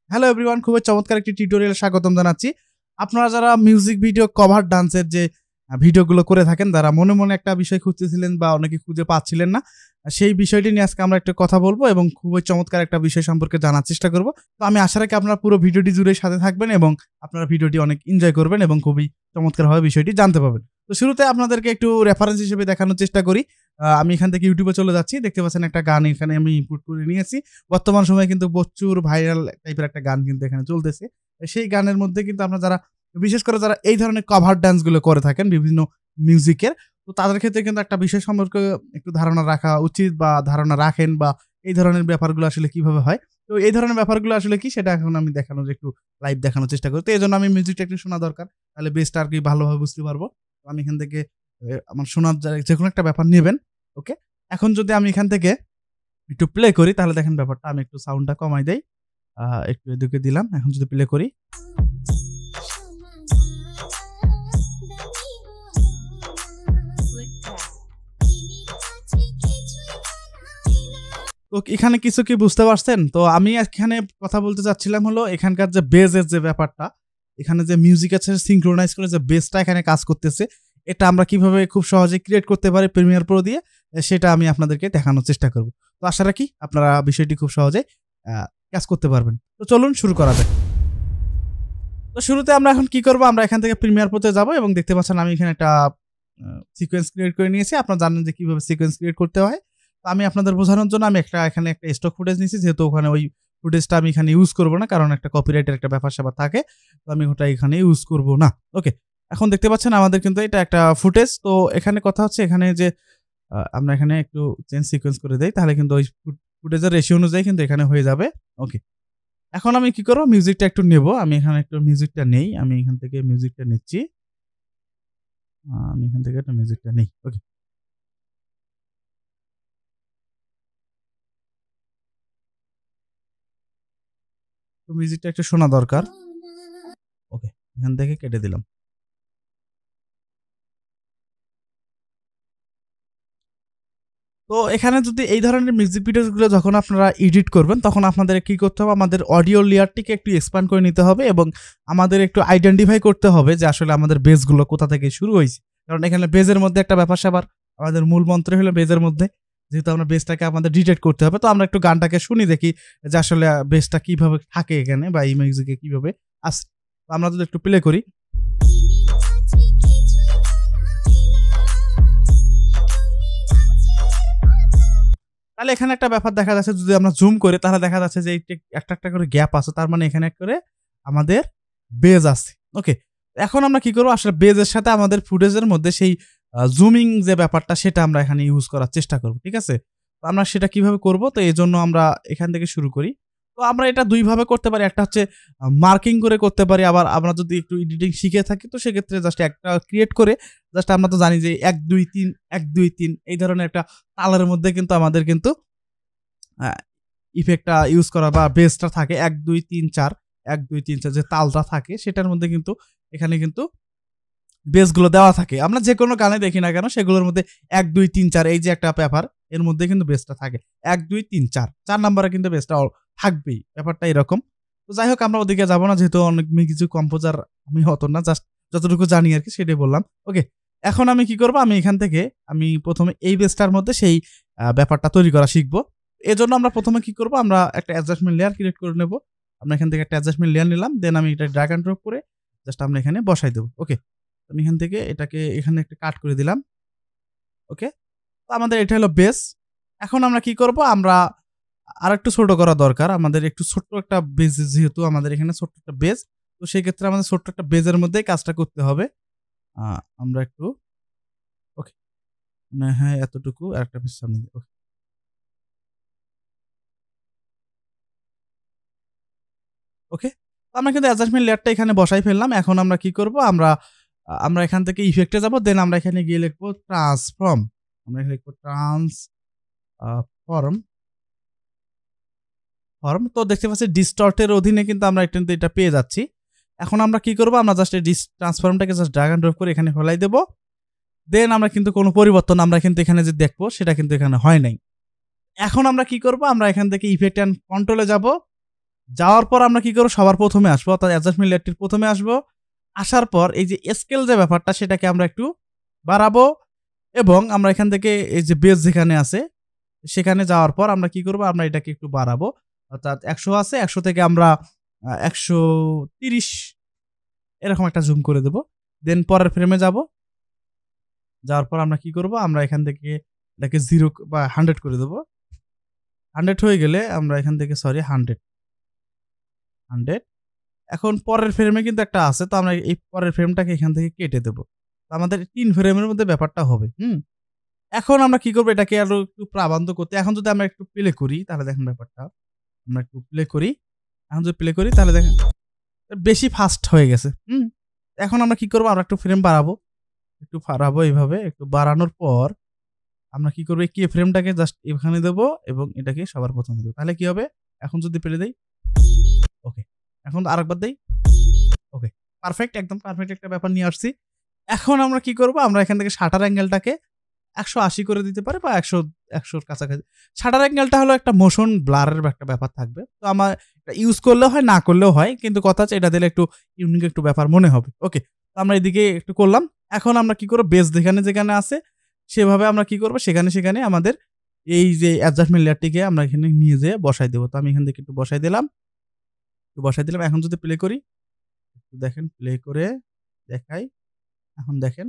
Hello everyone, খুবই চমৎকার একটি টিউটোরিয়ালে স্বাগতম জানাচ্ছি। আপনারা যারা মিউজিক ভিডিও কভার ডান্সের যে ভিডিওগুলো করে থাকেন, তারা মনে মনে একটা বিষয় খুঁজতেছিলেন বা অনেকে খুঁজে পাচ্ছিলেন না, সেই বিষয়টি নিয়ে আজকে আমরা একটু কথা বলবো এবং খুবই চমৎকার একটা বিষয় সম্পর্কে জানার চেষ্টা করব। তো আমি আশা রাখি আপনারা পুরো ভিডিওটি জুড়ে সাথে থাকবেন এবং আপনারা ভিডিওটি অনেক এনজয় করবেন এবং খুবই চমৎকারভাবে বিষয়টি জানতে পারবেন। তো শুরুতে আপনাদেরকে একটু রেফারেন্স হিসেবে দেখানোর চেষ্টা করি। আমি এখান থেকে ইউটিউবে চলে যাচ্ছি। দেখতে পাচ্ছেন একটা গান এখানে আমি ইনপুট করে নিয়েছি। বর্তমান সময়ে কিন্তু প্রচুর ভাইরাল টাইপের একটা গান কিন্তু এখানে চলতেছে। সেই গানের মধ্যে কিন্তু আপনারা যারা বিশেষ করে যারা এই ধরনের কভার ডান্স গুলো করে থাকেন বিভিন্ন মিউজিকের, তো তাদের ক্ষেত্রে কিন্তু একটা বিষয় সম্পর্কে একটু ধারণা রাখা উচিত বা ধারণা রাখেন বা এই ধরনের ব্যাপারগুলো আসলে কিভাবে হয়। তো এই ধরনের ব্যাপারগুলো আসলে কি সেটা এখন আমি দেখানোর একটু লাইভ দেখানোর চেষ্টা করি। তো এজন্য আমি মিউজিকটা একটু শোনা দরকার। তাহলে বেসটা আর কি ভালোভাবে বুঝতে পারবো। তো আমি এখান থেকে আমার শোনার যেকোনো একটা ব্যাপার নিবেন। ওকে? এখন যদি আমি এখান থেকে একটু প্লে করি তাহলে দেখেন ব্যাপারটা, আমি একটু সাউন্ডটা কমাই দেই। একটু এদিকে দিলাম। এখন যদি প্লে করি, তো এখানে কিছু কি বুঝতে পারছেন? তো আমি এখানে কথা বলতে চাচ্ছিলাম হলো এখানকার যে বেজের যে ব্যাপারটা, এখানে যে মিউজিক আছে সিনক্রোনাইজ করে যে বেসটা এখানে কাজ করতেছে, এটা আমরা কিভাবে খুব সহজে ক্রিয়েট করতে পারি প্রিমিয়ার প্রো দিয়ে, সেটা আমি আপনাদেরকে দেখানোর চেষ্টা করব। তো আশা রাখি আপনারা বিষয়টি খুব সহজে আ কাজ করতে পারবেন। তো চলুন শুরু করা যাক। তো শুরুতে আমরা এখন কি করব? আমরা এখান থেকে প্রিমিয়ার প্রোতে যাব এবং দেখতে পাচ্ছেন আমি এখানে একটা সিকোয়েন্স ক্রিয়েট করে নিয়েছি। আপনারা জানেন যে কিভাবে সিকোয়েন্স ক্রিয়েট করতে হয়। তো আমি আপনাদের বোঝানোর জন্য আমি এখানে একটা স্টক ফুটেজ নিয়েছি। যেহেতু ওখানে ওই ফুটেজটা আমি এখানে ইউজ করব না, কারণ একটা কপিরাইটের একটা ব্যাপার-স্যাপার থাকে। তো আমি ওটা এখানে ইউজ করব না। ওকে। এখন দেখতে পাচ্ছেন আমাদের কিন্তু এটা একটা ফুটেজ। তো এখানে কথা হচ্ছে এখানে যে আমরা এখানে একটু চেঞ্জ সিকোয়েন্স করে দেই, তাহলে কিন্তু ওই ফুটেজের রেশিও অনুযায়ী কিন্তু এখানে হয়ে যাবে। ওকে। এখন আমি কি করব? মিউজিকটা একটু নেব। আমি এখানে একটু মিউজিকটা নেই। আমি এখান থেকে মিউজিকটা নিচ্ছি। আমি এখান থেকে একটা মিউজিকটা নেই। ওকে। তো মিউজিকটা একটু শোনা দরকার। ওকে। এখান থেকে কেটে দিলাম। তো এখানে যদি এই ধরনের মিউজিক ভিডিওগুলো যখন আপনারা এডিট করবেন, তখন আপনাদের কি করতে হবে? আমাদের অডিও লেয়ারটিকে একটু এক্সপ্যান্ড করে নিতে হবে এবং আমাদের একটু আইডেন্টিফাই করতে হবে যে আসলে আমাদের বেসগুলো কোথা থেকে শুরু হইছে। কারণ এখানে বেজের মধ্যে একটা ব্যাপার-স্যাপার, আমাদের মূল মন্ত্রই হলো বেজের মধ্যে। যেহেতু আমরা বেসটাকে আমাদের ডিটেক্ট করতে হবে। তো আমরা একটু গানটাকে শুনি দেখি যে আসলে বেসটা কিভাবে থাকে এখানে বা এই মিউজিকে কিভাবে আসে। তো আমরা যদি একটু প্লে করি। তাহলে এখানে একটা ব্যাপার দেখা যাচ্ছে, যদি আমরা জুম করি তাহলে দেখা যাচ্ছে যে একটা, একটা করে গ্যাপ আছে। তার মানে এখানে করে আমাদের বেজ আছে। ওকে। এখন আমরা কি করব? আসলে বেজের সাথে আমাদের ফুটেজের মধ্যে সেই জুমিং যে ব্যাপারটা সেটা আমরা এখানে ইউজ করার চেষ্টা করব। ঠিক আছে? তো আমরা সেটা কিভাবে করব? তো এজন্য আমরা এখান থেকে শুরু করি। তো আমরা এটা ২ ভাবে করতে পারি। একটা হচ্ছে মার্কিং করে করতে পারি। আবার আমরা যদি একটু এডিটিং শিখে থাকি তো সেক্ষেত্রে জাস্ট একটা ক্রিয়েট করে জাস্ট আমরা তো জানি যে ১, ২, ৩, ১, ২, ৩ এই ধরনের একটা তালের মধ্যে কিন্তু আমাদের কিন্তু আ ইফেক্টটা ইউজ করা বা বেসটা থাকে ১, ২, ৩, ৪, ১, ২, ৩, ৪ যে তালটা থাকে সেটার মধ্যে কিন্তু এখানে কিন্তু বেসগুলো দেওয়া থাকে। আমরা যেকোনো গানে দেখি না কেন সেগুলোর মধ্যে ১, ২, ৩, ৪ এই যে একটা ব্যাপার, এর মধ্যে কিন্তু বেসটা থাকে। ১, ২, ৩, ৪, ৪ নাম্বারে কিন্তু বেসটা থাকবেই। ব্যাপারটা এরকম। তো যাই হোক আমরা ওদিকে যাব না, যেহেতু অনেক কিছু কম্পোজার আমি অত না, জাস্ট যতটুকু জানি আরকি সেটাই বললাম। ওকে। এখন আমি কি করব? আমি এখান থেকে আমি ১ম এ এই বেসটার মধ্যে সেই ব্যাপারটা তৈরি করা শিখব। এজন্য আমরা ১ম এ কি করব? আমরা একটা অ্যাডজাস্টমেন্ট লেয়ার ক্রিয়েট করে নেব। আমরা এখান থেকে একটা অ্যাডজাস্টমেন্ট লেয়ার নিলাম। দেন আমি এটা ড্রাগ অ্যান্ড ড্রপ করে জাস্ট আমরা এখানে বসাই দেব। ওকে। আমি এখান থেকে এটাকে এখানে একটা কাট করে দিলাম। ওকে। তো আমাদের এটা হলো বেস। এখন আমরা কি করব? আমরা আরেকটু ছোট করা দরকার। আমাদের একটু ছোট্ট একটা বেস, যেহেতু আমাদের এখানে ছোট্ট একটা বেস। তো সেই ক্ষেত্রে আমাদের ছোট্ট একটা বেজের মধ্যেই কাজটা করতে হবে। আ আমরা একটু ওকে। মানে হ্যাঁ, এতটুকু আরেকটা পিস সামনে দিয়ে। ওকে। ওকে। তো আমরা কিন্তু অ্যাডজাস্টমেন্ট লেয়ারটা এখানে বসাই ফেললাম। এখন আমরা কি করব? আমরা এখান থেকে ইফেক্টে যাব। দেন আমরা এখানে গিয়ে লিখব ট্রান্সফর্ম। আমরা এখানে লিখব আ ফর্ম ফর্ম। তো দেখতে পাচ্ছি ডিস্টর্ট এর অধীনে কিন্তু আমরা এটা পেয়ে যাচ্ছি। এখন আমরা কি করব? আমরা জাস্ট এই ট্রান্সফর্মটাকে জাস্ট ড্রাগ অ্যান্ড ড্রপ করে এখানে ফেলাই দেব। দেন আমরা কিন্তু কোনো পরিবর্তন আমরা কিন্তু এখানে যে দেখব সেটা কিন্তু এখানে হয় নাই। এখন আমরা কি করব? আমরা এখান থেকে ইফেক্ট অ্যান্ড কন্ট্রোল এ যাব। যাওয়ার পর আমরা কি করবো, সবার প্রথমে আসবো, অর্থাৎ অ্যাডজাস্টমেন্ট লেয়ারটির প্রথমে আসবো। আসার পর এই যে স্কেল যে ব্যাপারটা সেটাকে আমরা একটু বাড়াবো, এবং আমরা এখান থেকে এই যে বেস যেখানে আছে সেখানে যাওয়ার পর আমরা কি করবো, আমরা এটাকে একটু বাড়াবো, অর্থাৎ 100 আছে, 100 থেকে আমরা 130 এরকম একটা জুম করে দেব। দেন পরের ফ্রেমে যাব। যাওয়ার পর আমরা কি করব, আমরা এখান থেকে এটাকে 0 বা 100 করে দেব। 100 হয়ে গেলে আমরা এখান থেকে সরি 100 এখন পরের ফ্রেমে কিন্তু একটা আছে, তো আমরা এই পরের ফ্রেমটাকে এখান থেকে কেটে দেব। তো আমাদের 3 ফ্রেমের মধ্যে ব্যাপারটা হবে। এখন আমরা কি করব, এটাকে আরো একটু প্রাবান্ত করতে। এখন যদি আমরা একটু প্লে করি তাহলে দেখেন ব্যাপারটা। আমরা একটু প্লে করি। এখন যদি প্লে করি তাহলে দেখেন বেশি ফাস্ট হয়ে গেছে। এখন আমরা কি করব, আমরা একটু ফ্রেম বাড়াবো। একটু বাড়াবো এইভাবে, একটু বাড়ানোর পর আমরা কি করব, এই কে ফ্রেমটাকে জাস্ট এখানে দেব এবং এটাকে সবার প্রথমে দেব। তাহলে কি হবে? এখন যদি প্লে দেই, ওকে। এখন আরেকবার দেই, ওকে। পারফেক্ট, একদম পারফেক্ট একটা ব্যাপার নিয়ে আসছি। এখন আমরা কি করব, আমরা এখান থেকে শাটার অ্যাঙ্গেলটাকে 180 করে দিতে পারি বা 100 র কাছাকাছি। শাটার অ্যাঙ্গেলটা হলো একটা মোশন ব্লারের একটা ব্যাপার থাকবে। তো আমার এটা ইউজ করলেও হয়, না করলেও হয়। কিন্তু কথা হচ্ছে এটা দিলে একটু ইউনিক একটু ব্যাপার মনে হবে। ওকে। তো আমরা এদিকে একটু করলাম। এখন আমরা কি করব, বেস যেখানে আছে সেভাবে আমরা কি করব, সেখানে আমাদের এই যে অ্যাডজাস্টমেন্ট লেয়ারটিকে আমরা এখানে নিয়ে যেয়ে বসাই দেব। তো আমি এখান থেকে একটু বসাই দিলাম। এখন যদি প্লে করি, একটু দেখেন প্লে করে দেখাই। এখন দেখেন।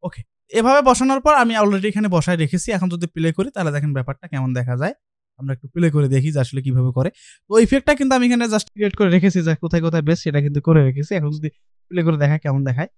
ওকে। এভাবে বসানোর পর আমি অলরেডি এখানে বসায় রেখেছি। এখন যদি প্লে করি তাহলে দেখেন ব্যাপারটা কেমন দেখা যায়। আমরা একটু প্লে করে দেখি যে আসলে কিভাবে করে। তো ইফেক্টটা কিন্তু আমি এখানে জাস্ট ক্রিয়েট করে রেখেছি যে কোথায় বেস সেটা কিন্তু করে রেখেছি। এখন যদি প্লে করে দেখাই কেমন দেখায়।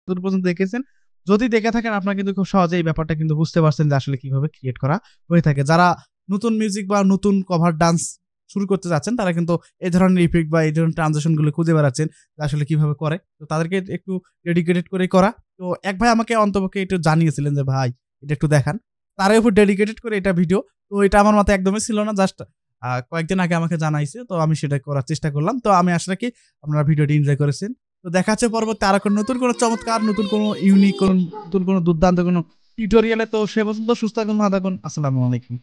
যতদূর পর্যন্ত দেখেছেন। যদি দেখে থাকেন আপনারা কিন্তু খুব সহজেই এই ব্যাপারটা কিন্তু বুঝতে পারছেন যে আসলে কিভাবে ক্রিয়েট করা হয়ে থাকে। যারা নতুন মিউজিক বা নতুন কভার ডান্স শুরু করতে যাচ্ছেন তারা কিন্তু এই ধরনের ইফেক্ট বা এই ধরনের ট্রানজিশন গুলো খুঁজে বেড়াচ্ছেন যে আসলে কিভাবে করে। তো তাদেরকে একটু ডেডিকেটেড করেই করা। তো এক ভাই আমাকে অন্তপক্ষে একটু জানিয়েছিলেন যে ভাই এটা একটু দেখান। তারই উপর ডেডিকেটেড করে এটা ভিডিও। তো এটা আমার মাথায় একদমই ছিল না। জাস্ট কয়েকদিন আগে আমাকে জানাইছে। তো আমি সেটা করার চেষ্টা করলাম। তো আমি আশা রাখি আপনারা ভিডিওটি এনজয় করেছেন। তো দেখা হচ্ছে পরবর্তী আরো নতুন কোনো চমৎকার, নতুন কোনো ইউনিক, নতুন কোনো দুর্দান্ত কোনো টিউটোরিয়ালে। তো সে পর্যন্ত সুস্থ থাকুন, ভালো থাকুন। আসসালামু আলাইকুম।